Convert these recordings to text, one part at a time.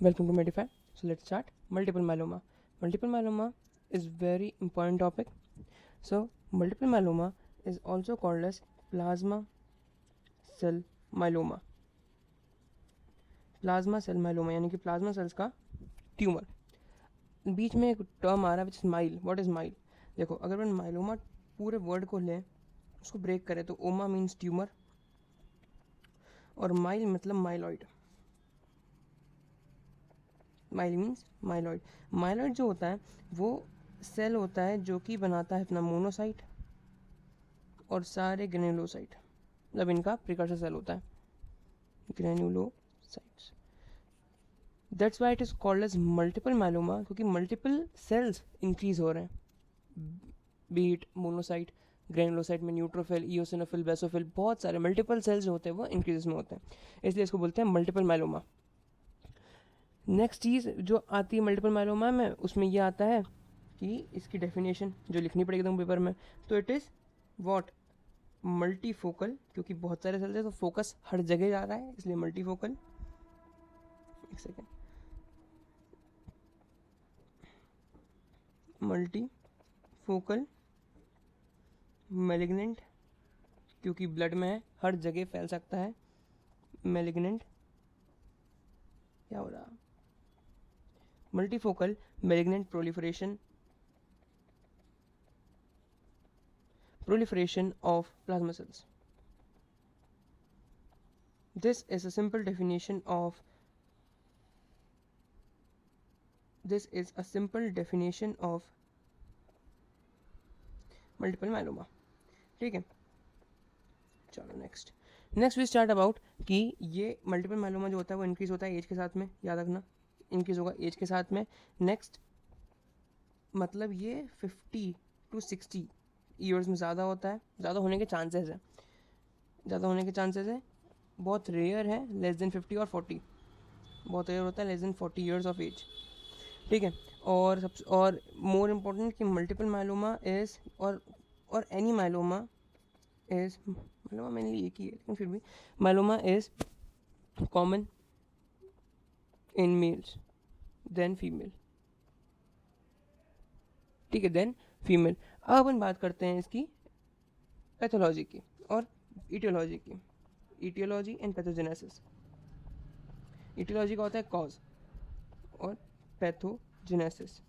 Welcome to Medify. So let's start. Multiple myeloma. Multiple myeloma is very important topic. So multiple myeloma is also called as plasma cell myeloma. Plasma cell myeloma यानी कि plasma cells का tumour. बीच में एक term आ रहा है which is myel. What is myel? देखो, अगर अपन माइलोमा पूरे वर्ड को लें, उसको ब्रेक करें, तो ओमा मीन्स ट्यूमर और माइल मतलब myeloid. Mile means myeloid. Myeloid जो होता है वो सेल होता है जो कि बनाता है अपना मोनोसाइट और सारे ग्रेन्युलोसाइट, मतलब इनका प्रिकर्सर सेल होता है granulocytes. That's why it is called as multiple myeloma, क्योंकि मल्टीपल सेल्स इंक्रीज हो रहे हैं. बीट मोनोसाइट, ग्रेनुलोसाइट में न्यूट्रोफिल, इओसिनोफिल, बेसोफिल, बहुत सारे मल्टीपल सेल्स जो होते हैं वो इंक्रीज में होते हैं, इसलिए इसको बोलते हैं मल्टीपल माइलोमा. नेक्स्ट चीज़ जो आती है मल्टीपल माइलोमा में, उसमें ये आता है कि इसकी डेफिनेशन जो लिखनी पड़ेगी तुम पेपर में. तो इट इज़ व्हाट? मल्टीफोकल, क्योंकि बहुत सारे सेल्स है तो फोकस हर जगह जा रहा है, इसलिए मल्टीफोकल. एक सेकेंड. मल्टीफोकल मैलिग्नेंट, क्योंकि ब्लड में है, हर जगह फैल सकता है. मैलिग्नेंट क्या हो रहा? Multifocal malignant proliferation of plasma cells. This is a simple definition of multiple myeloma. ठीक है, चलो नेक्स्ट वी स्टार्ट अबाउट कि ये मल्टीपल माइलोमा जो होता है वो इंक्रीज होता है एज के साथ में. याद रखना, इंक्रीज होगा एज के साथ में. नेक्स्ट मतलब ये 50 to 60 ईयर्स में ज़्यादा होता है, ज़्यादा होने के चांसेस है. बहुत रेयर है, लेस देन 50 और 40. बहुत रेयर होता है less than 40 years of age. ठीक है. और मोर इम्पोर्टेंट कि मल्टीपल माइलोमा इज और एनी माइलोमा इज, माइलोमा मैंने एक ही है लेकिन फिर भी myeloma is common in males than female. ठीक है, देन फीमेल. अब अपन बात करते हैं इसकी पैथोलॉजी की और इटियोलॉजी की. Etiology and pathogenesis. इटियोलॉजी का होता है कॉज और पैथोजेनेसिस.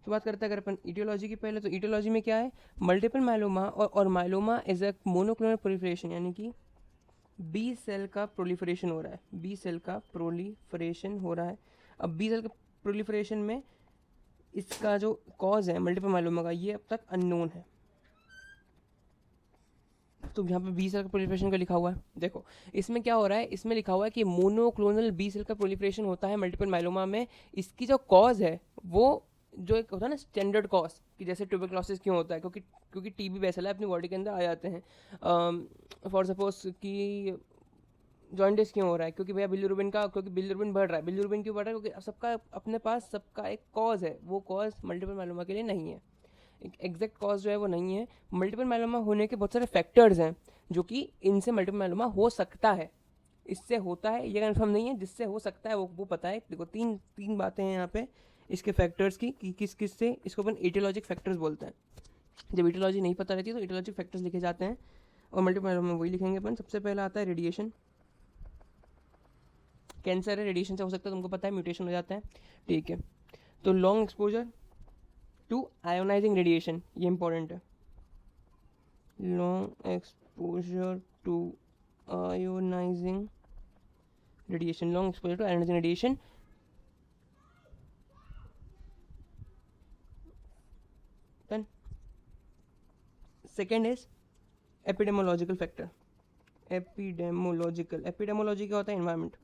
तो बात करते हैं अगर अपन इटियोलॉजी की पहले, तो इटियोलॉजी में क्या है? मल्टीपल माइलोमा और myeloma is a monoclonal proliferation, यानी कि बी सेल का प्रोलिफरेशन हो रहा है. अब बी सेल का प्रोलिफरेशन में इसका जो कॉज है मल्टीपल माइलोमा का, ये अब तक अननोन है. तो यहाँ पे बी सेल का प्रोलिफरेशन का लिखा हुआ है. देखो इसमें क्या हो रहा है, इसमें लिखा हुआ है कि मोनोक्लोनल बी सेल का प्रोलिफरेशन होता है मल्टीपल माइलोमा में. इसकी जो कॉज है वो जो एक होता है ना स्टैंडर्ड कॉज, कि जैसे ट्यूबरक्लोसिस क्यों होता है, क्योंकि टीबी बैसल है अपनी बॉडी के अंदर आ जाते हैं. फॉर सपोज कि जॉइंटिस क्यों हो रहा है, क्योंकि भैया बिलिरुबिन बढ़ रहा है. बिलिरुबिन क्यों बढ़ रहा है? क्योंकि सबका अपने पास सबका एक कॉज है, वो कॉज मल्टीपल माइलोमा के लिए नहीं है. एक एग्जैक्ट कॉज जो है वो नहीं है. मल्टीपल माइलोमा होने के बहुत सारे फैक्टर्स हैं जो कि इनसे मल्टीपल माइलोमा हो सकता है. इससे होता है ये कंफर्म नहीं है, जिससे हो सकता है वो पता है. देखो तीन बातें हैं यहाँ पे इसके फैक्टर्स की, कि किस किस से. इसको अपन एटियोलॉजिक फैक्टर्स बोलते हैं. जब एटियोलॉजी नहीं पता रहती है तो एटियोलॉजिक फैक्टर्स लिखे जाते हैं, और मल्टीपल माइलोमा में वही लिखेंगे अपन. सबसे पहला आता है रेडिएशन. कैंसर है, रेडिएशन से हो सकता है, तुमको पता है, म्यूटेशन हो जाता है. ठीक है, तो long exposure to ionizing radiation, ये इंपॉर्टेंट है. Long exposure to ionizing radiation. Then second is epidemiological factor. Epidemiology क्या होता है? Environment.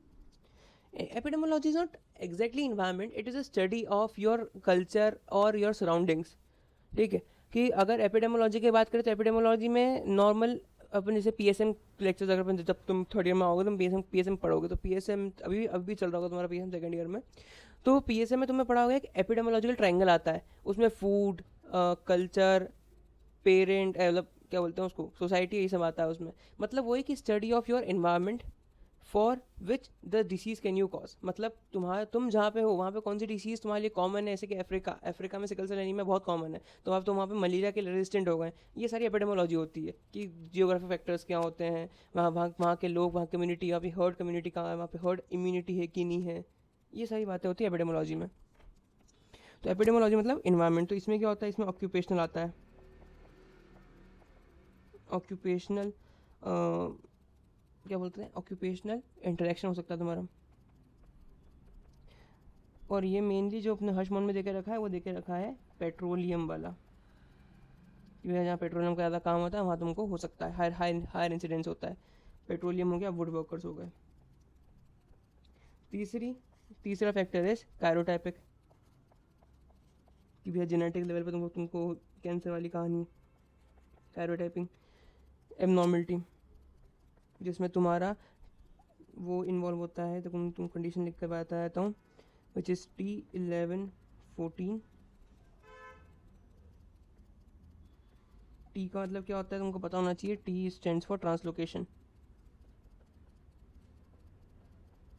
Epidemiology is not exactly environment, it is a study of your culture और योर सराउंडिंग्स. ठीक है, कि अगर एपिडेमोलॉजी की बात करें तो एपिडेमोलॉजी में नॉर्मल अपन जैसे पीएसएम लेक्चर्स, अगर अपन जब तुम थर्ड ईयर में आओगे तुम पीएसएम पढ़ोगे, तो पीएसएम अभी चल रहा होगा तुम्हारा पीएसएम सेकंड ईयर में. तो पीएसएम में तुम्हें पढ़ा होगा एक एपिडेमोलॉजिकल ट्रायंगल आता है. उसमें फूड, कल्चर, पेरेंट, मतलब क्या बोलते हैं उसको, सोसाइटी, यही सब आता है उसमें. मतलब वही कि study of your environment, for which the disease can you cause, मतलब तुम जहाँ पे हो वहाँ पे कौन सी डिसीज़ तुम्हारे लिए कॉमन है, जैसे कि अफ्रीका में सिकल सेल एनीमिया बहुत कॉमन है, तो आप तो वहाँ पे मलेरिया के रेजिस्टेंट हो गए। ये सारी एपिडेमोलॉजी होती है कि जियोग्राफिक फैक्टर्स क्या होते हैं, वहाँ के लोग, वहाँ कम्युनिटी, वहाँ पे हर्ड कम्युनिटी कहाँ है, वहाँ पे हर्ड इम्यूनिटी है कि नहीं है, ये सारी बातें होती है एपिडेमोलॉजी में। तो एपिडेमोलॉजी मतलब इन्वायरमेंट। तो इसमें क्या होता है, इसमें ऑक्यूपेशनल आता है, ऑक्यूपेशनल क्या बोलते हैं, ऑक्यूपेशनल इंटरेक्शन हो सकता है तुम्हारा। और ये मेनली जो अपने हर्षमोहन में देके रखा है वो देके रखा है पेट्रोलियम वाला, क्योंकि जहाँ पेट्रोलियम का ज़्यादा काम होता है वहाँ तुमको हो सकता है हायर इंसिडेंस होता है। पेट्रोलियम हो गया, वुड वर्कर्स हो गए। तीसरा फैक्टर है कैरोटाइपिक, कि भैया जेनेटिक लेवल पे तुमको कैंसर वाली कहानी, कैरोटाइपिंग एबनॉर्मलिटी, जिसमें तुम्हारा वो इन्वॉल्व होता है। तो तुम कंडीशन लिख कर बताता हूँ, विच इज़ T1114। टी का मतलब क्या होता है तुमको पता होना चाहिए, टी स्टैंड्स फॉर ट्रांसलोकेशन।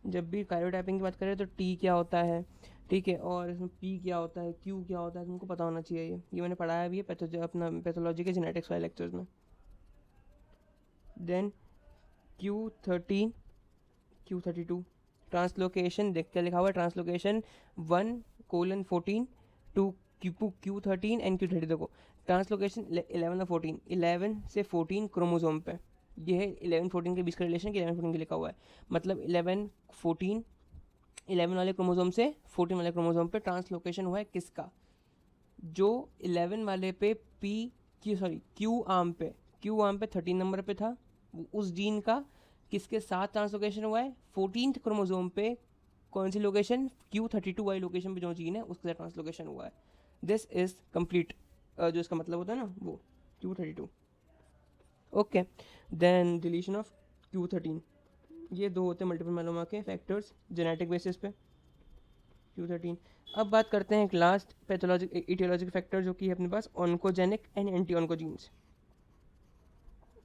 जब भी कैरोटाइपिंग की बात करें तो टी क्या होता है, ठीक है, और इसमें पी क्या होता है, क्यू क्या होता है, तुमको पता होना चाहिए। ये मैंने पढ़ाया भी है अपना पैथोलॉजी के जेनेटिक्स वाले लेक्चर्स में। देन Q32 ट्रांसलोकेशन, देख क्या लिखा हुआ है, translocation 1:14 to Q13 and Q30। देखो ट्रांसलोकेशन 11 और 14, 11 से 14 क्रोमोसोम पे, ये है 11-14 के बीच का रिलेशन, कि 11-14 के लिखा हुआ है, मतलब 11 वाले क्रोमोसोम से 14 वाले क्रोमोसोम पे ट्रांसलोकेशन हुआ है किसका, जो 11 वाले पे क्यू आर्म पे 13 नंबर पे था, उस जीन का किसके साथ ट्रांसलोकेशन हुआ है, 14th क्रोमोसोम पे, कौन सी लोकेशन, Q32 वाली लोकेशन पे जो जीन है उसके साथ ट्रांसलोकेशन हुआ है। दिस इज कंप्लीट, जो इसका मतलब होता है ना वो Q32। Okay, then deletion of Q13, ये दो होते हैं मल्टीपल माइलोमा के फैक्टर्स जेनेटिक बेसिस पे, Q13। अब बात करते हैं एक लास्ट पैथोलॉजिक इटियोलॉजिक फैक्टर जो कि है अपने पास oncogenic and anti oncogenes,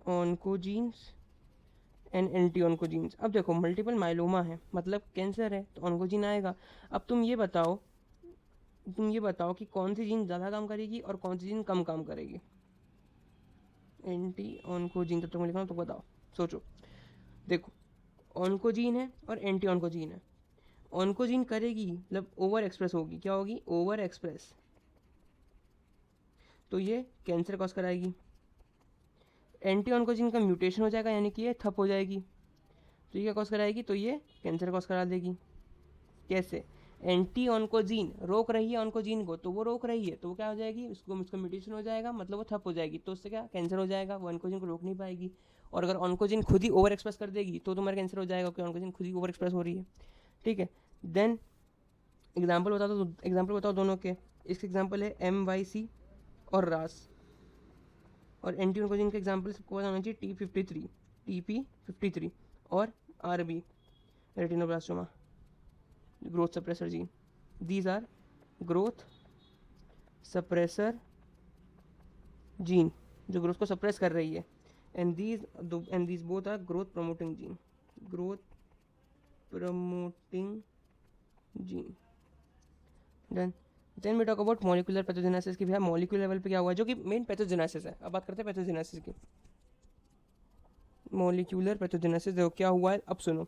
oncogenes and anti oncogenes. अब देखो मल्टीपल माइलोमा है मतलब कैंसर है तो ऑन्कोजीन आएगा। अब तुम ये बताओ कि कौन सी जीन ज़्यादा काम करेगी और कौन सी जीन कम काम करेगी। एंटी ऑन्कोजीन, तब तक मैं लिख रहा हूँ तो बताओ, सोचो। देखो ऑन्कोजीन है और एंटी ऑन्कोजीन है। ऑन्कोजीन करेगी मतलब ओवर एक्सप्रेस होगी, क्या होगी, ओवर एक्सप्रेस, तो ये कैंसर कॉज कराएगी। एंटी ऑन्कोजीन का म्यूटेशन हो जाएगा, यानी कि ये ठप हो जाएगी, तो ये क्या कॉज कराएगी, तो ये कैंसर कॉज करा देगी। कैसे, एंटी ऑन्कोजीन रोक रही है ऑन्कोजीन को, तो वो रोक रही है तो वो क्या हो जाएगी, उसका म्यूटेशन हो जाएगा, मतलब वो ठप हो जाएगी, तो उससे क्या कैंसर हो जाएगा, वो ऑन्कोजीन को रोक नहीं पाएगी। और अगर ऑन्कोजीन खुद ही ओवर एक्सप्रेस कर देगी तो तुम्हारा कैंसर हो जाएगा, क्योंकि ऑन्कोजीन खुद ही ओवर एक्सप्रेस हो रही है, ठीक है। देन एग्जाम्पल बताओ दोनों के। इसके एग्जाम्पल है MYC और रास, और एंटी ऑन्कोजीन के एग्जाम्पल सबको पता होना चाहिए, TP53 और RB retinoblastoma, growth suppressor gene. These are growth suppressor gene, जो ग्रोथ को सप्रेस कर रही है, and these both are growth promoting gene, then we talk about molecular pathogenesis की। भैया मॉलिक्यूलर लेवल पे क्या हुआ है, जो कि मेन पैथोजेनेसिस है। अब बात करते हैं पैथोजेनेसिस की। मॉलिक्यूलर पैथोजेनेसिस देखो क्या हुआ है, अब सुनो।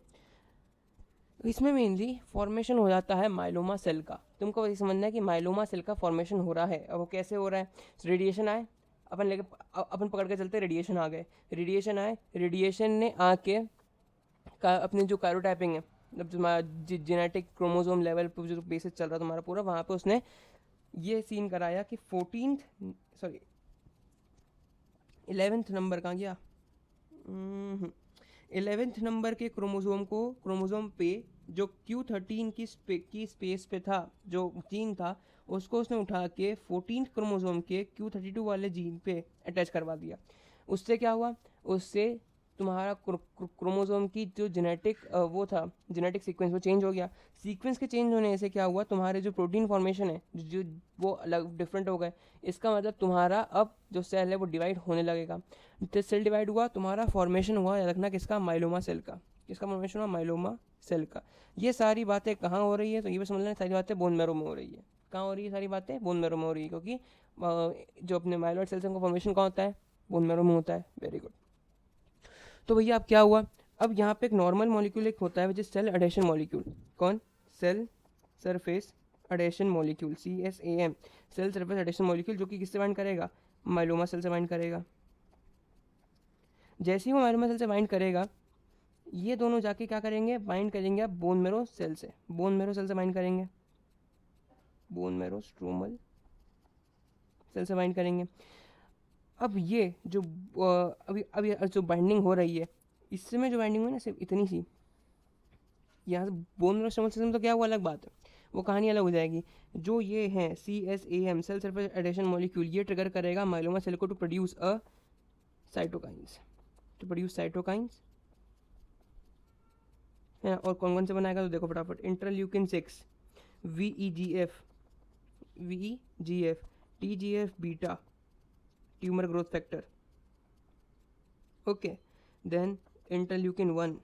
इसमें मेनली फॉर्मेशन हो जाता है माइलोमा सेल का। तुमको वही समझना है कि माइलोमा सेल का फॉर्मेशन हो रहा है। अब वो कैसे हो रहा है, रेडिएशन आए, अपन पकड़ के चलते, रेडिएशन आ गए, रेडिएशन ने आके अपने जो कैरोटाइपिंग है, मतलब तुम्हारा जेनेटिक क्रोमोसोम लेवल पर जो बेसिस चल रहा है तुम्हारा पूरा, वहाँ पे उसने ये सीन कराया कि 11th नंबर कहाँ गया, 11th नंबर के क्रोमोसोम पे जो Q13 की स्पेस पे था, जो जीन था, उसको उसने उठा के 14th क्रोमोसोम के Q32 वाले जीन पे अटैच करवा दिया। उससे क्या हुआ, उससे तुम्हारा क्रोमोसोम की जो जेनेटिक सीक्वेंस वो चेंज हो गया। सीक्वेंस के चेंज होने से क्या हुआ, तुम्हारे जो प्रोटीन फॉर्मेशन है जो वो अलग डिफरेंट हो गए। इसका मतलब तुम्हारा अब जो सेल है वो डिवाइड होने लगेगा। तो सेल डिवाइड हुआ, तुम्हारा फॉर्मेशन हुआ, याद रखना किसका, माइलोमा सेल का। किसका फॉर्मेशन हुआ, माइलोमा सेल का। ये सारी बातें कहाँ हो रही है, तो ये भी समझ लेना सारी बातें बोन मैरो में हो रही है। कहाँ हो रही है सारी बातें, बोन मैरो में हो रही है, क्योंकि जो अपने माइलॉइड सेल्स हैं उनका फॉर्मेशन कहाँ होता है, बोन मैरो में होता है। Very good. तो भैया अब क्या हुआ, अब यहाँ पे एक नॉर्मल मॉलिक्यूल एक होता है which is cell adhesion molecule. कौन, cell surface adhesion molecule, CSAM, cell surface adhesion molecule, जो कि किससे बाइंड करेगा, माइलोमा सेल से बाइंड करेगा। जैसे ही वो माइलोमा सेल से बाइंड करेगा, ये दोनों जाके क्या करेंगे, बाइंड करेंगे आप बोन मैरो सेल से, बोन मैरो सेल से बाइंड करेंगे, बोन मैरो स्ट्रोमल सेल से बाइंड करेंगे। अब ये जो अभी अभी जो बाइंडिंग हो रही है, इसमें जो बाइंडिंग हुई ना सिर्फ इतनी सी, यहाँ से बोन मैरो स्ट्रोमल सेल में तो क्या हुआ अलग बात है, वो कहानी अलग हो जाएगी। जो ये हैं CSAM cell surface adhesion molecule, ये ट्रिगर करेगा माइलोमा सेल को to produce a cytokines, to produce cytokines है। और कौन कौन से बनाएगा, तो देखो फटाफट, interleukin 6, VEGF, TGF beta, tumour growth factor, okay. Then interleukin 1,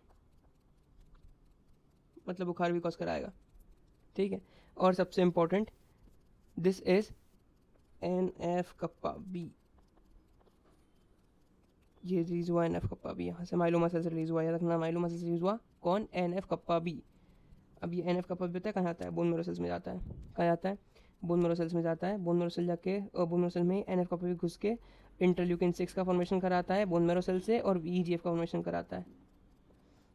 मतलब बुखार भी कॉज कराएगा, ठीक है। और सबसे important, this is NF kappa B, ये रिलीज हुआ NF कप्पा बी, यहाँ से माइलोमा सेल से रिलीज हुआ, याद रखना माइलोमा सेल से रिलीज हुआ कौन, NF कप्पा बी। अब ये NF कप्पा बी पता है कहाँ जाता है, बोन मैरो सेल्स में जाता है। कहाँ जाता है, बोन मैरो सेल्स में जाता है। बोन मैरो सेल जाके बोन मैरो सेल में NF कप्पा बी घुस के इंटरल्यूकिन 6 का फॉर्मेशन कराता है बोन मैरो सेल से, और VEGF का फॉर्मेशन कराता है,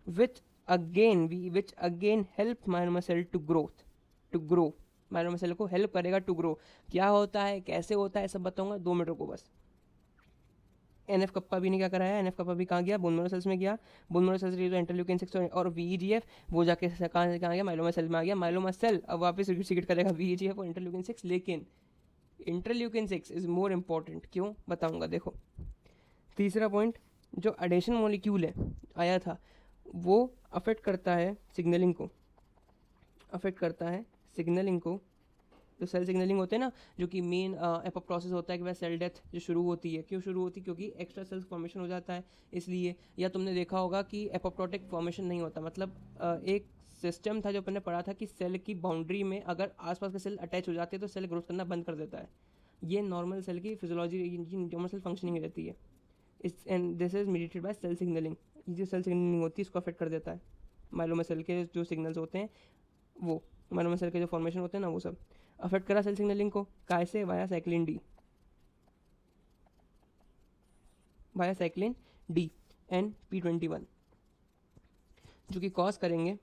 which again help myeloma cell to grow, myeloma cell को हेल्प करेगा टू ग्रो। क्या होता है, कैसे होता है, सब बताऊंगा, 2 मिनट को बस। NF कप्पा भी ने क्या कराया, NF कप्पा भी कहाँ गया, बोन मैरो सेल्स में गया, बोन मैरो सेल्स जो इंटरल्यूकिन 6 और VEGF, वो जाके कहाँ गया, माइलोमा सेल में आ गया। माइलोमा सेल अब वापस रिसीक्रेट करेगा VEGF और इंटरल्यूकिन 6, लेकिन इंटरल्यूकिन 6 इज मोर इंपॉर्टेंट, क्यों बताऊंगा। देखो तीसरा पॉइंट, जो एडेशन मॉलिक्यूल है आया था, वो अफेक्ट करता है सिग्नलिंग को, अफेक्ट करता है सिग्नलिंग को। जो सेल सिग्नलिंग होते हैं ना, जो कि मेन एपोप्टोसिस होता है कि वह सेल डेथ जो शुरू होती है, क्यों शुरू होती है, क्योंकि एक्स्ट्रा सेल्स फॉर्मेशन हो जाता है इसलिए। या तुमने देखा होगा कि एपोप्टोटिक फॉर्मेशन नहीं होता, मतलब एक सिस्टम था जो अपन ने पढ़ा था कि सेल की बाउंड्री में अगर आसपास के सेल अटैच हो जाते हैं तो सेल ग्रोथ करना बंद कर देता है। ये नॉर्मल सेल की फिजियोलॉजी, नॉर्मल सेल फंक्शनिंग रहती है। इस and this is mediated by cell signalling. ये जो सेल सिग्नलिंग होती है इसको अफेक्ट कर देता है। माइलोमा सेल के जो सिग्नल्स होते हैं, वो माइलोमा सेल के जो फॉर्मेशन होते हैं ना, वो सब अफेक्ट करा सेल सिग्नलिंग को। कैसे, via cyclin D, via cyclin D NP21, जो कि कॉज करेंगे,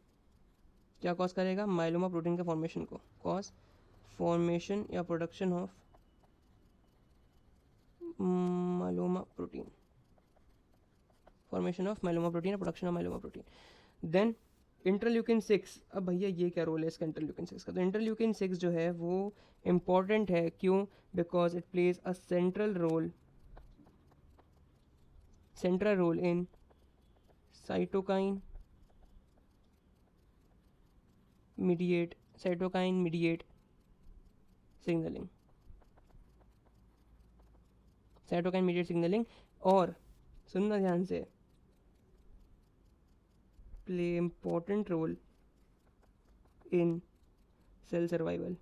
क्या कॉज करेगा, माइलोमा प्रोटीन के फॉर्मेशन को, कॉज फॉर्मेशन या production of myeloma protein, formation of myeloma protein या production of myeloma protein. Then interleukin 6, अब भैया ये क्या रोल है इसका इंटरल्यूकिन 6 का, तो इंटरल्यूकिन 6 जो है वो इम्पॉर्टेंट है, क्यों, because it plays a central role in cytokine mediate signalling, cytokine mediate signalling. और सुनना ध्यान से, play important role in cell survival,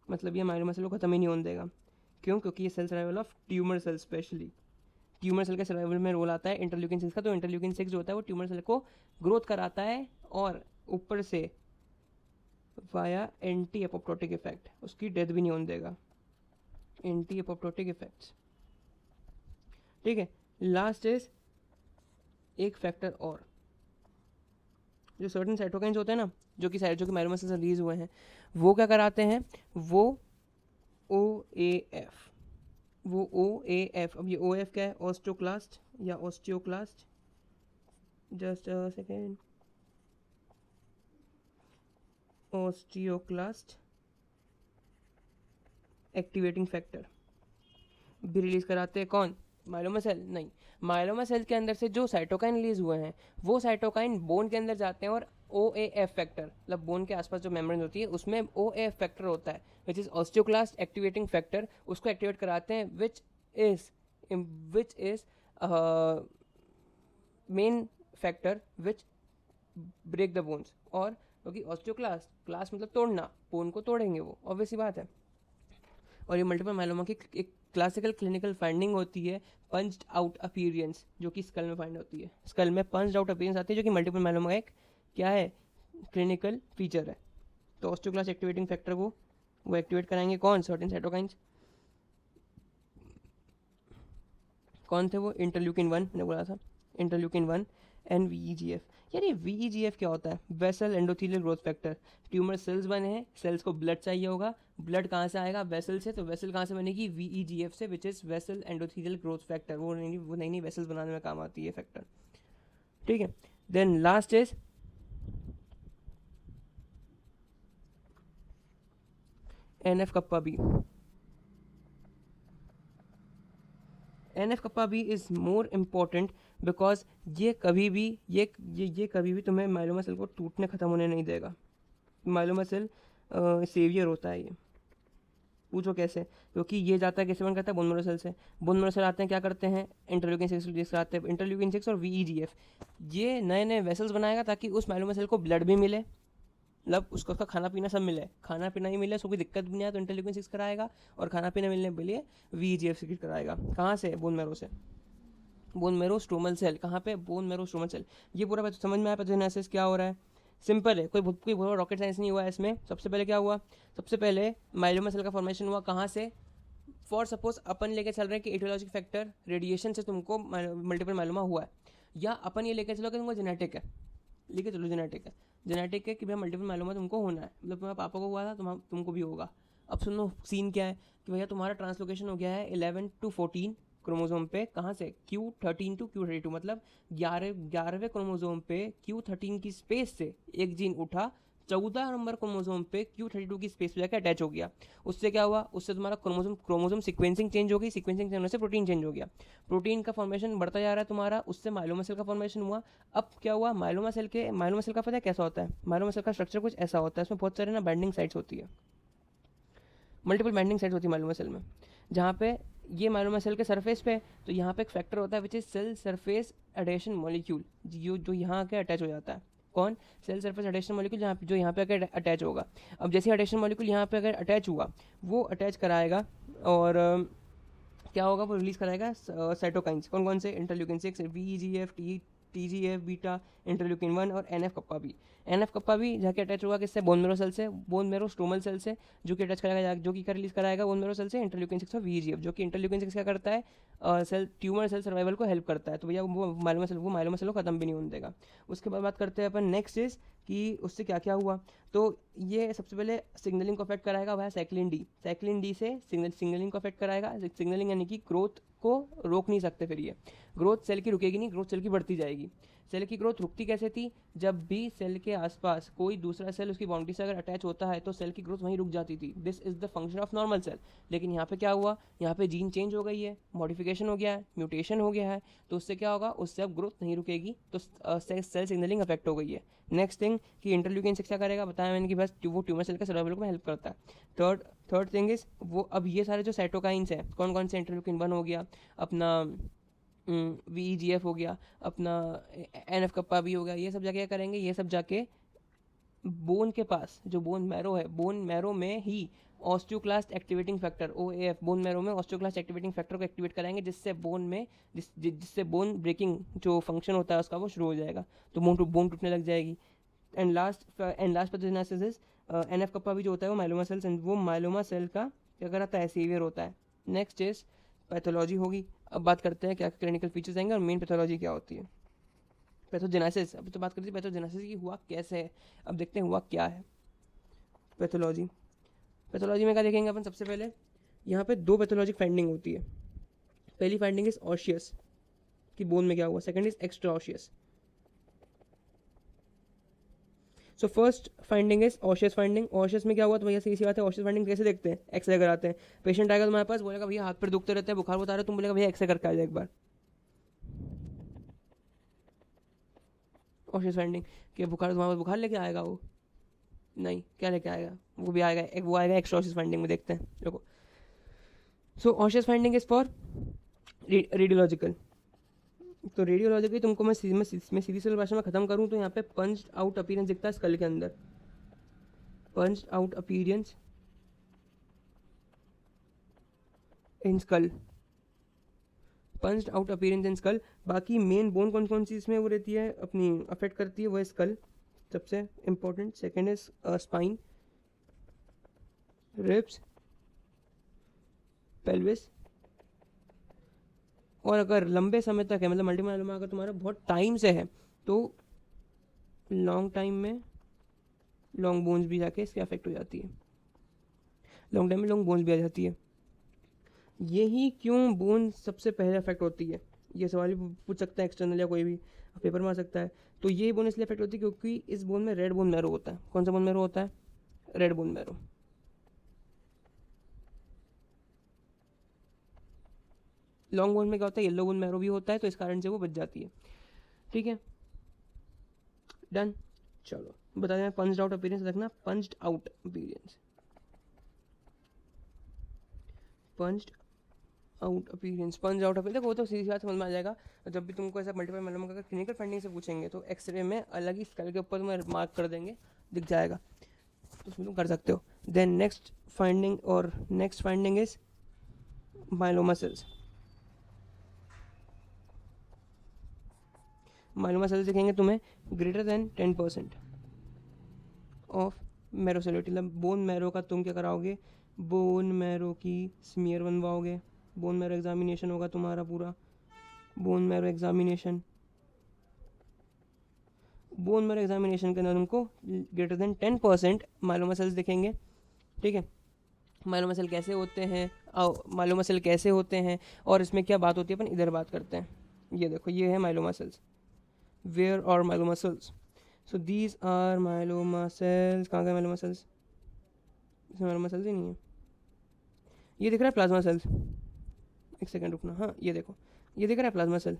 मतलब ये माइलोमा सेल को खत्म ही नहीं होने देगा। क्यों, क्योंकि ये cell survival of tumour cell, specially tumour cell के सर्वाइवल में रोल आता है इंटरल्यूकिन 6 का। तो इंटरल्यूकिन 6 जो होता है वो ट्यूमर सेल को ग्रोथ कराता है, और ऊपर से वाया एंटी एपोप्टोटिक इफेक्ट उसकी डेथ भी नहीं होने देगा, एंटी एपोप्टोटिक इफेक्ट्स, ठीक है। लास्ट इज एक फैक्टर और, जो सर्टेन साइटोकाइंस होते हैं ना, जो कि माइलोमा सेल से रिलीज हुए हैं, वो क्या कराते हैं, वो OAF, अब ये OAF क्या है, ऑस्टियोक्लास्ट या osteoclast, just a second, osteoclast activating factor भी रिलीज कराते हैं। कौन, माइलोमा सेल नहीं, माइलोमा सेल के अंदर से जो साइटोकाइन रिलीज हुए हैं वो साइटोकाइन बोन के अंदर जाते हैं, और OAF फैक्टर, मतलब बोन के आसपास जो मेम्ब्रेन होती है उसमें OAF फैक्टर होता है, which is osteoclast activating factor, उसको एक्टिवेट कराते हैं, which is main factor which break the bones, और क्योंकि ऑस्टियोक्लास्ट, क्लास मतलब तोड़ना, बोन को तोड़ेंगे वो, ऑब्वियस सी बात है। और ये मल्टीपल माइलोमा की एक क्लासिकल क्लिनिकल फाइंडिंग होती है पंच्ड आउट अपीयरेंस, जो कि स्कल में फाइंड होती है। स्कल में पंच्ड आउट अपीयरेंस आती है, जो कि मल्टीपल माइलोमा का एक क्या है, क्लिनिकल फीचर है। तो ऑस्टियोक्लास्ट एक्टिवेटिंग फैक्टर वो एक्टिवेट कराएंगे कौन, सर्टेन साइटोकाइंस। कौन थे वो, इंटरल्यूकिन 1 मैंने बोला था, इंटरल्यूकिन 1 एंड वीईजीएफ। यार ये वीईजीएफ क्या होता है, vessel endothelial growth factor. Tumour cells बने हैं, सेल्स को ब्लड चाहिए होगा, ब्लड कहाँ से आएगा, वेसल से, तो वेसल कहाँ से बनेगी, वीईजीएफ से, which is vessel endothelial growth factor. वो नई नई वेसल्स बनाने में काम आती है फैक्टर, ठीक है। Then last is NF kappa B. NF kappa B is more important because ये कभी भी ये कभी भी तुम्हें माइलोमा सेल को टूटने खत्म होने नहीं देगा। माइलोमा सेल सेवियर होता है ये। पूछो कैसे, क्योंकि ये जाता है कैसे बन करता है, बोन मैरो सेल से। बोन मैरो सेल आते हैं, क्या करते हैं, इंटरल्यूकिन 6 आते हैं, इंटरल्यूकिन 6 और वीईजीएफ ये नए नए वेसल्स बनाएगा ताकि उस माइलोमा सेल को ब्लड भी मिले, मतलब उसको उसका खाना पीना सब मिले, खाना पीना ही मिले, उसको कोई दिक्कत भी नहीं आए तो इंटरल्यूकिन 6 कराएगा, और खाना पीना मिलने के लिए वीईजीएफ सिक्रेट कराएगा। कहाँ से, बोन मैरो से। बोन मैरो स्ट्रोमल सेल, कहाँ पे, बोन मैरो स्ट्रोमल सेल। ये पूरा समझ में आया पैथोजेनेसिस क्या हो रहा है, सिंपल है, कोई रॉकेट साइंस नहीं हुआ है इसमें। सबसे पहले क्या हुआ, सबसे पहले माइलोमा सेल का फॉर्मेशन हुआ कहाँ से, फॉर सपोज अपन लेके चल रहे हैं कि एटियोलॉजिक फैक्टर रेडिएशन से तुमको मल्टीपल माइलोमा हुआ है, या अपन ये लेके चलो कि तुमको जेनेटिक है, लेके चलो जेनेटिक है कि भाई मल्टीपल माइलोमा तुमको होना है, मतलब तुम्हारे पापा को हुआ था, तुमको भी होगा। अब सुनो सीन क्या है कि भैया तुम्हारा ट्रांसलोकेशन हो गया है 11 to 14 क्रोमोसोम पे, कहाँ से, Q13 to Q32, मतलब 11वें क्रोमोसोम पे Q13 की स्पेस से एक जीन उठा, 14 नंबर क्रोमोसोम पे Q32 की स्पेस पे जाकर अटैच हो गया। उससे क्या हुआ, उससे तुम्हारा क्रोमोसोम सीक्वेंसिंग चेंज हो गई, सीक्वेंसिंग चेंज होने से प्रोटीन चेंज हो गया, प्रोटीन का फॉर्मेशन बढ़ता जा रहा है तुम्हारा, उससे माइलोमा सेल का फॉर्मेशन हुआ। अब क्या हुआ, माइलोमा सेल का पता है कैसा होता है, माइलोमा सेल का स्ट्रक्चर कुछ ऐसा होता है, इसमें बहुत सारे ना बाइंडिंग साइट्स होती है, मल्टीपल बाइंडिंग साइट्स होती है माइलोमा सेल में, जहाँ पे ये माइलोमा सेल के सरफेस पे, तो यहाँ पे एक फैक्टर होता है which is cell surface adhesion molecule, जो यहाँ आके अटैच हो जाता है। कौन, सेल सरफेस एडेशन मॉलिक्यूल, जहाँ जो यहाँ पे अगर अटैच होगा। अब जैसे एडेशन मॉलिक्यूल यहाँ पे अगर अटैच हुआ, वो अटैच कराएगा, और क्या होगा, वो रिलीज कराएगा साइटोकाइंस, कौन कौन से, interleukin 6, VEGF, TGF beta, interleukin 1 और NF kappa B. NF kappa भी जाके अटैच होगा किससे, बोन मैरो सेल से, बोन मैरो स्ट्रोमल सेल से, जो कि अटैच कराएगा, जो कि रिलीज कराएगा बोन मैरो सेल से इंटरल्यूकिन 6 और वीजीएफ, जो कि इंटरल्यूकिन 6 क्या करता है, सेल ट्यूमर सेल सर्वाइवल को हेल्प करता है। तो भैया वो माइलोमा सेल को खत्म भी नहीं होने देगा। उसके बाद बात करते हैं अपन नेक्स्ट इज कि उससे क्या क्या हुआ। तो ये सबसे पहले सिग्नलिंग को अफेक्ट कराएगा भाई, साइक्लिन डी से सिग्नलिंग को अफेक्ट कराएगा। सिग्नलिंग यानी कि ग्रोथ को रोक नहीं सकते, फिर ये ग्रोथ सेल की रुकेगी नहीं, ग्रोथ सेल की बढ़ती जाएगी। सेल की ग्रोथ रुकती कैसे थी, जब भी सेल के आसपास कोई दूसरा सेल उसकी बाउंड्री से अगर अटैच होता है तो सेल की ग्रोथ वहीं रुक जाती थी। This is the function of normal cell. लेकिन यहाँ पे क्या हुआ, यहाँ पे जीन चेंज हो गई है, मॉडिफिकेशन हो गया है, म्यूटेशन हो गया है, तो उससे क्या होगा, उससे अब ग्रोथ नहीं रुकेगी, तो सेल सिग्नलिंग अफेक्ट हो गई है। नेक्स्ट थिंग कि इंटरल्यूकिन 6 क्या करेगा, बताया मैंने कि बस वो ट्यूमर सेल के सर्वाइवल को हेल्प करता है। थर्ड थिंग इज वो, अब ये सारे जो साइटोकाइंस हैं, कौन कौन से, इंटरल्यूकिन 1 हो गया, अपना वीईजीएफ हो गया, अपना एनएफ कप्पा भी हो गया, ये सब जाके क्या करेंगे, ये सब जाके बोन के पास जो बोन मैरो है, बोन मैरो में ही osteoclast activating factor OAF, bone marrow में ऑस्टियोक्लास्ट एक्टिवेटिंग फैक्टर को एक्टिवेट कराएंगे, जिससे बोन में जिससे बोन ब्रेकिंग जो फंक्शन होता है उसका वो शुरू हो जाएगा, तो बोन टूटने लग जाएगी। And last pathogenesis is NF kappa भी जो होता है वो माइलोमा सेल्स, वो माइलोमा सेल का क्या कराता है, सेवियर होता है। नेक्स्ट इज पैथोलॉजी होगी। अब बात करते हैं क्या क्लिनिकल फीचर्स आएंगे और मेन पैथोलॉजी क्या होती है। पैथोजेनेसिस, अभी तो बात करते हैं पैथोजेनेसिस की हुआ कैसे है, अब देखते हैं हुआ क्या है। पैथोलॉजी में क्या देखेंगे अपन, सबसे पहले यहाँ पे 2 पैथोलॉजिक फाइंडिंग होती है। पहली फाइंडिंग इज ऑशियस कि बोन में क्या हुआ, second is extra osseous. So first finding is osseous finding. Osseous में क्या हुआ, तो भैया सीधी सी बात है, ऑशियस फाइंडिंग कैसे देखते हैं, एक्सरे कराते हैं। पेशेंट आएगा तुम्हारे पास, बोलेगा भैया हाथ पर दुखते रहते हैं, बुखार बता रहे, तुम बोलेगा भैया एक्सरे करके आ जाए एक बार। ऑशियस फाइंडिंग कि बुखार, तुम्हारे पास बुखार लेके आएगा वो, नहीं, क्या लेके आएगा, वो भी आएगा, वो आएगा एक्स्ट्रा ऑशियस फाइंडिंग में, देखते हैं देखो। सो ऑशियस फाइंडिंग इज फॉर रेडियोलॉजिकल, तो रेडियोलॉजिकली तुमको मैं सीधी सी भाषा में ख़त्म करूँ तो यहाँ पे पंच्ड आउट अपीयरेंस दिखता है स्कल के अंदर, पंच्ड आउट अपीयरेंस इन स्कल, पंच्ड आउट अपीयरेंस इन स्कल। बाकी मेन बोन कौन कौन सी इसमें वो रहती है अपनी अफेक्ट करती है, वो है स्कल सबसे important, second is spine, ribs, pelvis. और अगर लंबे समय तक है, मतलब मल्टीपल माइलोमा अगर तुम्हारा बहुत टाइम से है, तो लॉन्ग टाइम में लॉन्ग बोन्स भी जाके इसके अफेक्ट हो जाती है, लॉन्ग टाइम में लॉन्ग बोन्स भी आ जाती है। यही क्यों बोन सबसे पहले अफेक्ट होती है, ये सवाल भी पूछ सकता है एक्सटर्नल या कोई भी पेपर में आ सकता है। तो ये बोन इसलिए अफेक्ट होती है क्योंकि इस बोन में रेड बोन मैरो होता है। कौन सा बोन मैरो होता है? Red bone marrow. Long bone में क्या होता है? येलो बोन मैरो भी होता है, तो इस कारण से वो बच जाती है। ठीक है, डन। चलो बता दें, पंच्ड आउट अपीयरेंस रखना, punched out appearance, punched out appearance, punch out appearance. देखो वो तो सीधी बात समझ में आ जाएगा। जब भी तुमको ऐसा मल्टीपल माइलोमा का क्लिनिकल फाइंडिंग से पूछेंगे तो एक्सरे में अलग ही स्कल के ऊपर तुम्हें मार्क कर देंगे, दिख जाएगा, तो उसमें तुम कर सकते हो। Then next finding is myeloma cells. Myeloma cells दिखेंगे तुम्हें ग्रेटर देन 10% ऑफ मैरोसेलिटी, मतलब बोन मैरो का तुम क्या कराओगे, बोन मैरो की स्मीयर बनवाओगे, बोन मैरो एग्जामिनेशन होगा तुम्हारा पूरा, bone marrow examination, bone marrow examination के अंदर तुमको ग्रेटर देन 10% माइलोमा सेल्स दिखेंगे। ठीक है, माइलोमा सेल कैसे होते हैं, माइलोमा सेल कैसे होते हैं और इसमें क्या बात होती है, अपन इधर बात करते हैं। ये देखो, ये है myeloma cells, where are myeloma cells, so these are myeloma cells. कहाँ गए माइलोमा सेल्स? इसमें माइलोमा सेल्स ही नहीं है। ये दिख रहा है प्लाज्मा सेल्स, एक सेकंड रुकना, हाँ ये देखो, ये दिख रहा है प्लाज्मा सेल,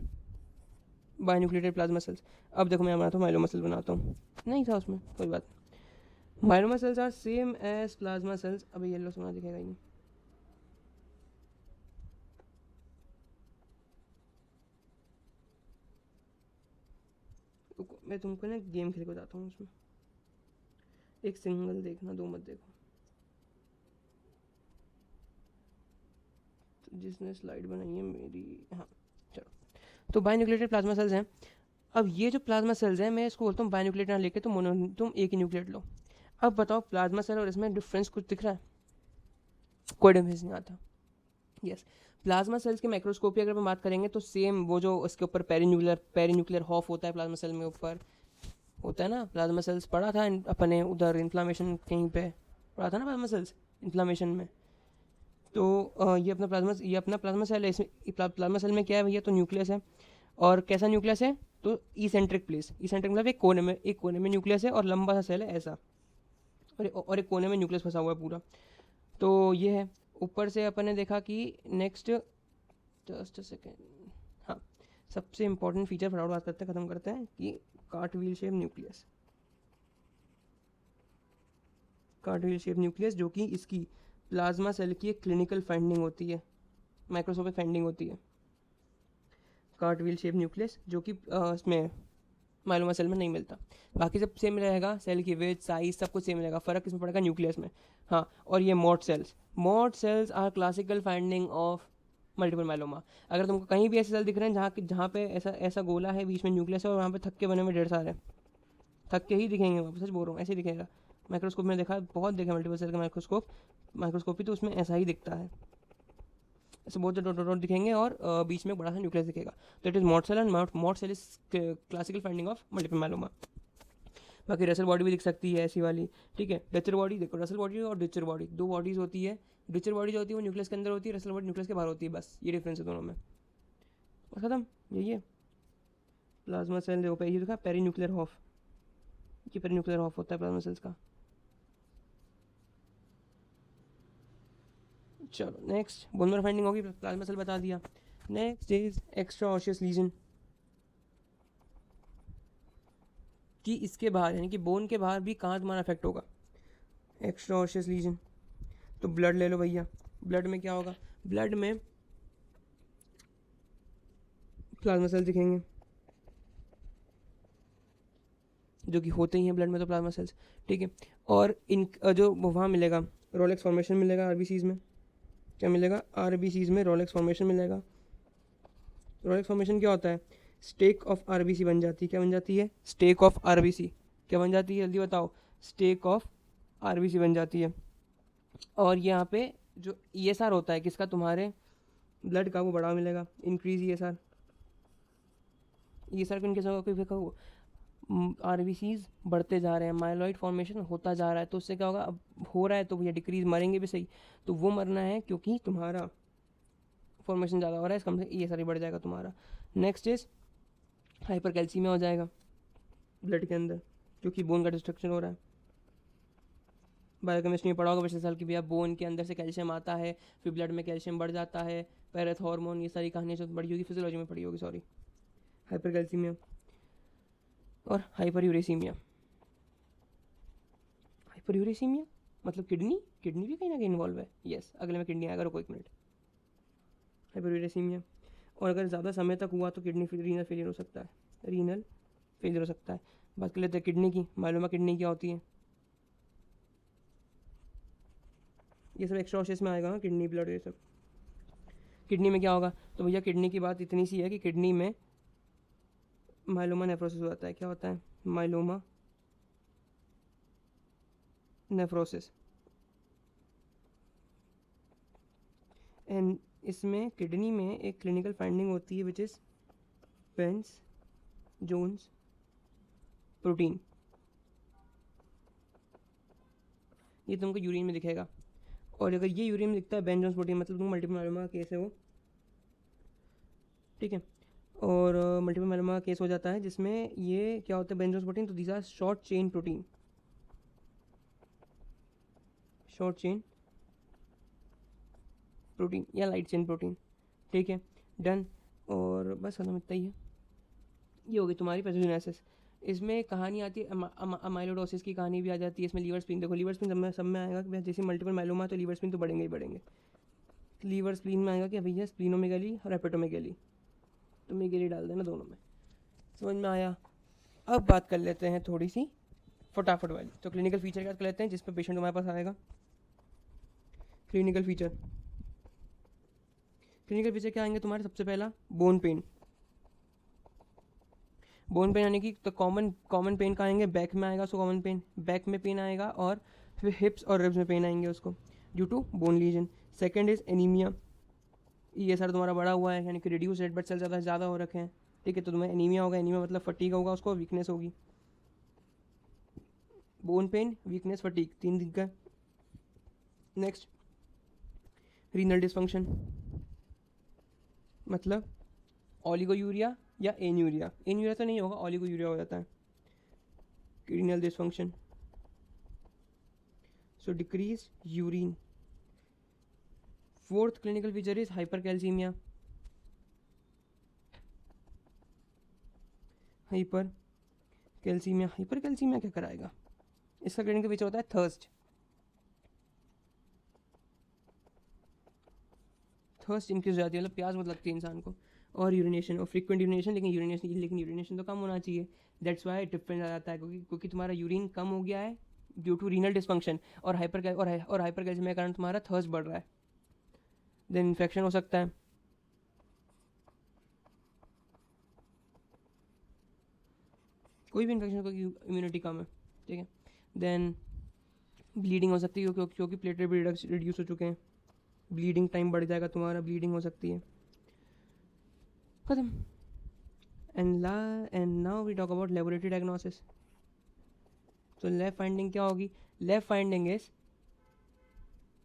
बायोन्यूक्लिएटेड प्लाज्मा सेल्स। अब देखो मैं बनाता हूँ माइलोमा सेल बनाता हूँ, नहीं था उसमें कोई बात। Myeloma cells are same as plasma cells. अभी येलो सोना दिखेगा ही नहीं, मैं तुमको ना गेम खेल के बताता हूँ उसमें, एक सिंगल देखना, दो मत देखो। तो जिसने स्लाइड बनाई है मेरी, हाँ चलो, तो बायोन्यूक्लिएटेड प्लाज्मा सेल्स हैं। अब ये जो प्लाज्मा सेल्स हैं, मैं इसको बोलता हूँ बायोन्यूक्लिएट ना लेके तुम एक ही न्यूक्लिएट लो। अब बताओ प्लाज्मा सेल और इसमें डिफरेंस कुछ दिख रहा है? कोई डिफरेंस नहीं आता। यस, प्लाज्मा सेल्स के माइक्रोस्कोपी अगर हम बात करेंगे तो सेम वो जो उसके ऊपर पेरीन्यूक्लियर हॉफ होता है प्लाज्मा सेल में, ऊपर होता है ना प्लाज्मा सेल्स, पढ़ा था अपने उधर इन्फ्लामेशन कहीं पे पढ़ा था ना प्लाज्मा सेल्स इन्फ्लामेशन में। तो ये अपना प्लाज्मा सेल है। इसमें प्लाज्मा सेल में क्या है भैया, तो न्यूक्लियस है। और कैसा न्यूक्लियस है? तो इसेंट्रिक प्लेस, इसेंट्रिक मतलब एक कोने में न्यूक्लियस है और लंबा सा सेल है ऐसा, और एक कोने में न्यूक्लियस फंसा हुआ है पूरा। तो ये है। ऊपर से अपन ने देखा कि नेक्स्ट, जस्ट सेकेंड, हाँ सबसे इंपॉर्टेंट फीचर फटाफट बात करते हैं, खत्म करते हैं, कि cartwheel shape nucleus, cartwheel shape nucleus जो कि इसकी प्लाज्मा सेल की एक क्लिनिकल फाइंडिंग होती है, माइक्रोस्कोपिक फाइंडिंग होती है, कार्टव्हील शेप न्यूक्लियस, जो कि इसमें माइलोमा सेल में नहीं मिलता। बाकी सब सेम रहेगा, सेल की वेट, साइज, सब कुछ सेम रहेगा, फ़र्क इसमें पड़ेगा न्यूक्लियस में। हाँ, और ये Mott cells are classical finding of multiple myeloma. अगर तुमको कहीं भी ऐसे सेल दिख रहे हैं जहाँ पे ऐसा ऐसा गोला है, बीच में न्यूक्लियस है और वहाँ पे थक्के बने हुए ढेर सारे, थक्के ही दिखेंगे, वहाँ सच बोल रहा हूँ, ऐसे ही दिखेगा। माइक्रोस्कोप में देखा, बहुत देखा मल्टीपल सेल का माइक्रोस्कोपी, तो उसमें ऐसा ही दिखता है, ऐसे बहुत डॉट डॉट दिखेंगे और बीच में बड़ा सा न्यूक्लियस दिखेगा। तो it is Mott cell, and Mott cell is classical finding of multiple myeloma. बाकी रसल बॉडी भी दिख सकती है ऐसी वाली। ठीक है, डिचर बॉडी देखो, रसल बॉडी और डिचर बॉडी दो बॉडीज होती है। डिचर बॉडी जो होती है वो न्यूक्लियस के अंदर होती है, रसल बॉडी न्यूक्लियस के बाहर होती है, बस ये डिफरेंस है दोनों में, बस खत्म, यही है। प्लाज्मा सेल देखो, ये देखा पेरी न्यूक्लियर हॉफ, ये पेरी न्यूक्लियर हॉफ होता है प्लाज्मा सेल्स का। चलो नेक्स्ट, बोन मैरो फाइंडिंग होगी, प्लाज्मा सेल बता दिया। Next is extra osseous lesion, कि इसके बाहर यानी कि बोन के बाहर भी कहाँ तुम्हारा इफेक्ट होगा, एक्स्ट्रा ऑसियस लीजन। तो ब्लड ले लो भैया, ब्लड में क्या होगा, ब्लड में प्लाज्मा सेल्स दिखेंगे जो कि होते ही हैं ब्लड में, तो प्लाज्मा सेल्स, ठीक है। और इन जो वहाँ मिलेगा रोलेक्स फॉर्मेशन मिलेगा आरबीसीज में, क्या मिलेगा, आरबीसीज में रोलेक्स फॉर्मेशन मिलेगा। रोलेक्स फॉर्मेशन क्या होता है, स्टेक ऑफ आरबीसी बन जाती है, क्या बन जाती है, स्टेक ऑफ आरबीसी, क्या बन जाती है जल्दी बताओ, स्टेक ऑफ आरबीसी बन जाती है। और यहाँ पे जो ईएसआर होता है किसका, तुम्हारे ब्लड का, वो बढ़ावा मिलेगा, इंक्रीज ईएसआर। ईएसआर को कैसा होगा, कोई आरबीसीज बढ़ते जा रहे हैं, माइलॉइड फॉर्मेशन होता जा रहा है, तो उससे क्या होगा, अब हो रहा है तो भैया डिक्रीज, मरेंगे भी सही, तो वो मरना है क्योंकि तुम्हारा फॉर्मेशन ज़्यादा हो रहा है, इसका मतलब ईएसआर बढ़ जाएगा तुम्हारा। नेक्स्ट इज हाइपर कैल्सीमिया हो जाएगा ब्लड के अंदर, क्योंकि बोन का डिस्ट्रक्शन हो रहा है। बायोकेमिस्ट्री में पढ़ा होगा पिछले साल की, भैया बोन के अंदर से कैल्शियम आता है, फिर ब्लड में कैल्शियम बढ़ जाता है, पैरेथ हार्मोन, ये सारी कहानियाँ जो पढ़ी होगी, फिजियोलॉजी में पढ़ी होगी, सॉरी। हाइपर कैल्सीमिया और हाइपर यूरेसीमिया। हाइपर यूरेसीमिया मतलब किडनी, किडनी भी कहीं ना कहीं इन्वॉल्व है, यस, अगले में किडनी आएगा, रुको एक मिनट। हाइपर यूरेसीमिया, और अगर ज़्यादा समय तक हुआ तो किडनी रीनल फेलियर हो सकता है, रीनल फेलियर हो सकता है। बात कर लेते हैं किडनी की, मालूम किडनी क्या होती है, ये सब एक्स्ट्रा ऑसेस में आएगा, किडनी ब्लड ये सब। किडनी में क्या होगा, तो भैया किडनी की बात इतनी सी है कि किडनी में माइलोमा नेफ्रोसिस होता है, क्या होता है, माइलोमा नेफ्रोसिस। एंड इसमें किडनी में एक क्लिनिकल फाइंडिंग होती है which is Bence Jones protein, ये तुमको यूरिन में दिखेगा। और अगर ये यूरिन में दिखता है बेंस जोन्स प्रोटीन, मतलब तुमको मल्टीपल माइलोमा का केस है वो, ठीक है। और मल्टीपल माइलोमा का केस हो जाता है जिसमें ये क्या होता है, बेंस जोन्स प्रोटीन, तो these are short chain protein, short chain protein या लाइट चेन प्रोटीन, ठीक है, डन। और बस खत्म, इतना ही है। ये होगी तुम्हारी पैथोजेनेसिस। इसमें कहानी आती है, अमाइलोडोसिस की कहानी भी आ जाती है इसमें। लीवर स्प्लीन, देखो लीवर स्प्लीन सब में आएगा कि जैसे मल्टीपल माइलोमा तो लीवर स्प्लीन तो बढ़ेंगे ही बढ़ेंगे। लीवर स्प्लीन में आएगा कि भैया स्प्लीनोमेगेली और हेपेटोमेगेली, तो मेगेली डाल देना दोनों में, समझ में आया। अब बात कर लेते हैं थोड़ी सी फटाफट वाली, तो क्लिनिकल फीचर क्या कर लेते हैं, जिस पर पेशेंट हमारे पास आएगा। क्लिनिकल फीचर, क्लिनिकल फीचर क्या आएंगे तुम्हारे, सबसे पहला बोन पेन। बोन पेन यानी कि तो कॉमन पेन का आएंगे, बैक में आएगा उसको कॉमन पेन, बैक में पेन आएगा, और फिर हिप्स और रिब्स में पेन आएंगे उसको due to bone lesion. Second is anaemia, ये सर तुम्हारा बड़ा हुआ है, यानी कि रिड्यूस रेड ब्लड सेल ज़्यादा हो रखे हैं, ठीक है, तो तुम्हें एनीमिया होगा। एनीमिया मतलब फटीग होगा उसको, वीकनेस होगी। बोन पेन, वीकनेस, फटीग, तीन दिख गए। नेक्स्ट रीनल डिसफंक्शन, मतलब ओलिगोयूरिया या एन्यूरिया, एन्यूरिया तो नहीं होगा, ओलिगोयूरिया हो जाता है। Renal dysfunction, so decrease urine. Fourth clinical feature is hypercalcaemia, hypercalcaemia, hypercalcaemia क्या कराएगा, इसका क्लिनिकल फीचर होता है थर्स्ट, थर्स्ट इंक्रीज हो जाती है, मतलब प्यास बहुत लगती है इंसान को। और यूरिनेशन, और फ्रीक्वेंट यूरिनेशन, लेकिन यूरिनेशन तो कम होना चाहिए, दैट्स वाई डिफरेंस आ जाता है, क्योंकि तुम्हारा यूरिन कम हो गया है ड्यू टू रीनल डिसफंक्शन, और हाइपरकैल्सीमिया के कारण तुम्हारा थर्स्ट बढ़ रहा है, देन इन्फेक्शन हो सकता है। कोई भी इन्फेक्शन, क्योंकि इम्यूनिटी कम है, ठीक है। देन ब्लीडिंग हो सकती है, क्योंकि प्लेटलेट भी रिड्यूस हो चुके हैं, ब्लीडिंग टाइम बढ़ जाएगा तुम्हारा, ब्लीडिंग हो सकती है, खत्म। And now we talk about laboratory diagnosis. तो लैब फाइंडिंग क्या होगी, लैब फाइंडिंग इज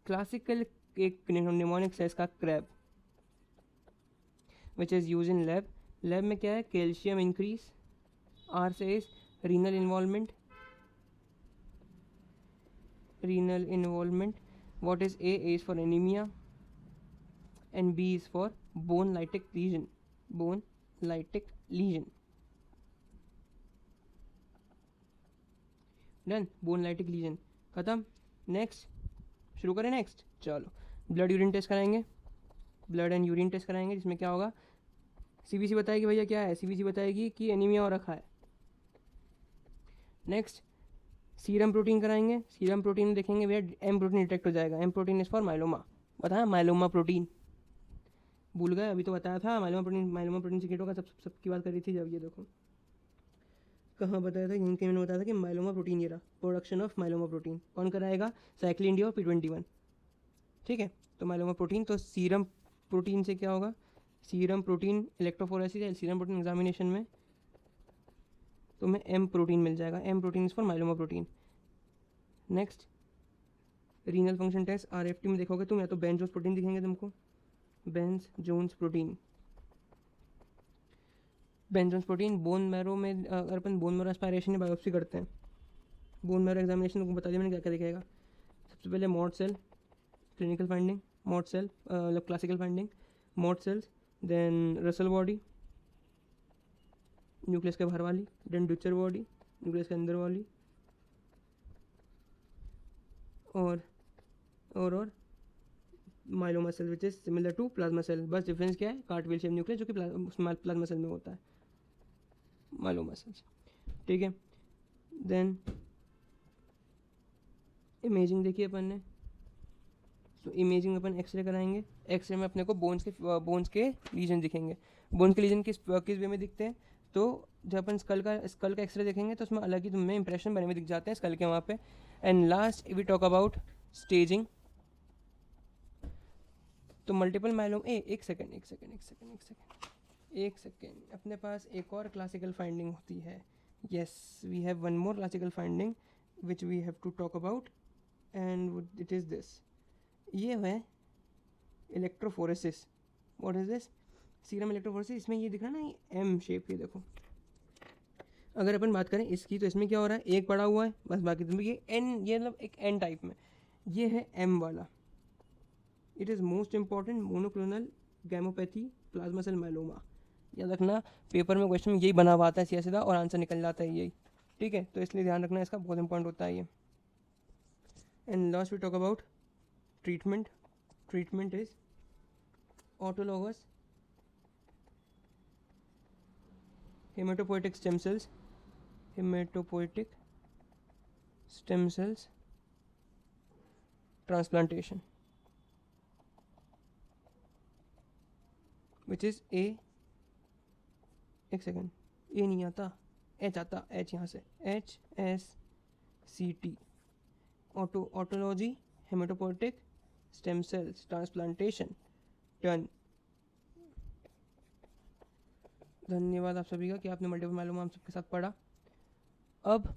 क्लासिकल एक निमोनिक सेल्स का CRAB which is use in lab. Lab में क्या है, कैल्शियम इंक्रीज, आर से is renal involvement, renal involvement. What is A? A is for anemia and B is for bone lytic lesion. Bone lytic lesion. Done. Bone lytic lesion खत्म। Next शुरू करें, next चलो blood urine test कराएंगे, blood and urine test कराएंगे, जिसमें क्या होगा, CBC बताएगी भैया क्या है, सीबीसी बताएगी कि एनीमिया हो रखा है। नेक्स्ट सीरम प्रोटीन कराएंगे, सीरम प्रोटीन में देखेंगे भैया एम प्रोटीन डिटेक्ट हो जाएगा, M protein is for myeloma, बताया माइलोमा प्रोटीन, भूल गए अभी तो बताया था माइलोमा प्रोटीन सिकेटो का सबकी बात करी थी जब, ये देखो कहाँ बताया था, इनके मैंने बताया था कि माइलोमा प्रोटीन, ये रहा प्रोडक्शन ऑफ माइलोमा प्रोटीन, कौन कराएगा, साइक्लिन इंडिया और P21, ठीक है। तो माइलोमा प्रोटीन, तो सीरम प्रोटीन से क्या होगा, सीरम प्रोटीन इलेक्ट्रोफोरेसिस या सीरम प्रोटीन एग्जामिनेशन में तुम्हें एम प्रोटीन मिल जाएगा, M protein is for myeloma protein. Next renal function test RFT में देखोगे तुम, या तो बेंजोस प्रोटीन दिखेंगे तुमको, Bence Jones protein, Bence Jones protein bone marrow में, अगर अपन बोन मैरो एस्पायरेशन या बायोप्सी करते हैं, बोन मैरो एग्जामिनेशन तुमको बता दिया मैंने क्या क्या दिखेगा। सबसे पहले Mott cell clinical finding, Mott cell मतलब classical finding, Mott cells, then Russell body nucleus के बाहर वाली, देन ड्यूचर बॉडी न्यूक्लियस के अंदर वाली, और myeloma cell which is similar to plasma cell, बस डिफरेंस क्या है, कार्टविल शेप न्यूक्लियस जो कि प्लाज्मा सेल में होता है, माइलोमा सेल्स, ठीक है। देन इमेजिंग देखिए अपन ने, तो इमेजिंग अपन एक्सरे कराएंगे, एक्सरे में अपने को बोन्स के लीजन दिखेंगे, बोन्स के लीजन किस वे में दिखते हैं, तो जब अपन स्कल का एक्सरे देखेंगे तो उसमें अलग ही तुम्हें इंप्रेशन बने हुए दिख जाते हैं स्कल के वहाँ पे। And last we talk about staging, तो मल्टीपल माइलोम एक सेकेंड अपने पास एक और क्लासिकल फाइंडिंग होती है, yes we have one more classical finding which we have to talk about, and it is this, ये है electrophoresis. What is this, serum electrophoresis. इसमें ये दिख रहा है ना, ये एम शेप, ये देखो, अगर अपन बात करें इसकी, तो इसमें क्या हो रहा है, एक पड़ा हुआ है बस, बाकी तो ये एन, ये मतलब एक एन टाइप में, ये है एम वाला। It is most important monoclonal gammopathy plasma cell myeloma, याद रखना पेपर में क्वेश्चन यही बना हुआ आता है सीधा सीधा और आंसर निकल जाता है यही, ठीक है। तो इसलिए ध्यान रखना इसका, बहुत इंपॉर्टेंट होता है ये। And last we talk about treatment, treatment is autologous hematopoietic stem cells, hematopoietic stem cells transplantation, which is a, एक सेकेंड, ए नहीं आता, एच आता, एच यहाँ से, HSCT, ऑटोलॉजी haematopoietic stem cells transplantation, done. धन्यवाद आप सभी का कि आपने मल्टीपल माइलोमा हम सबके साथ पढ़ा। अब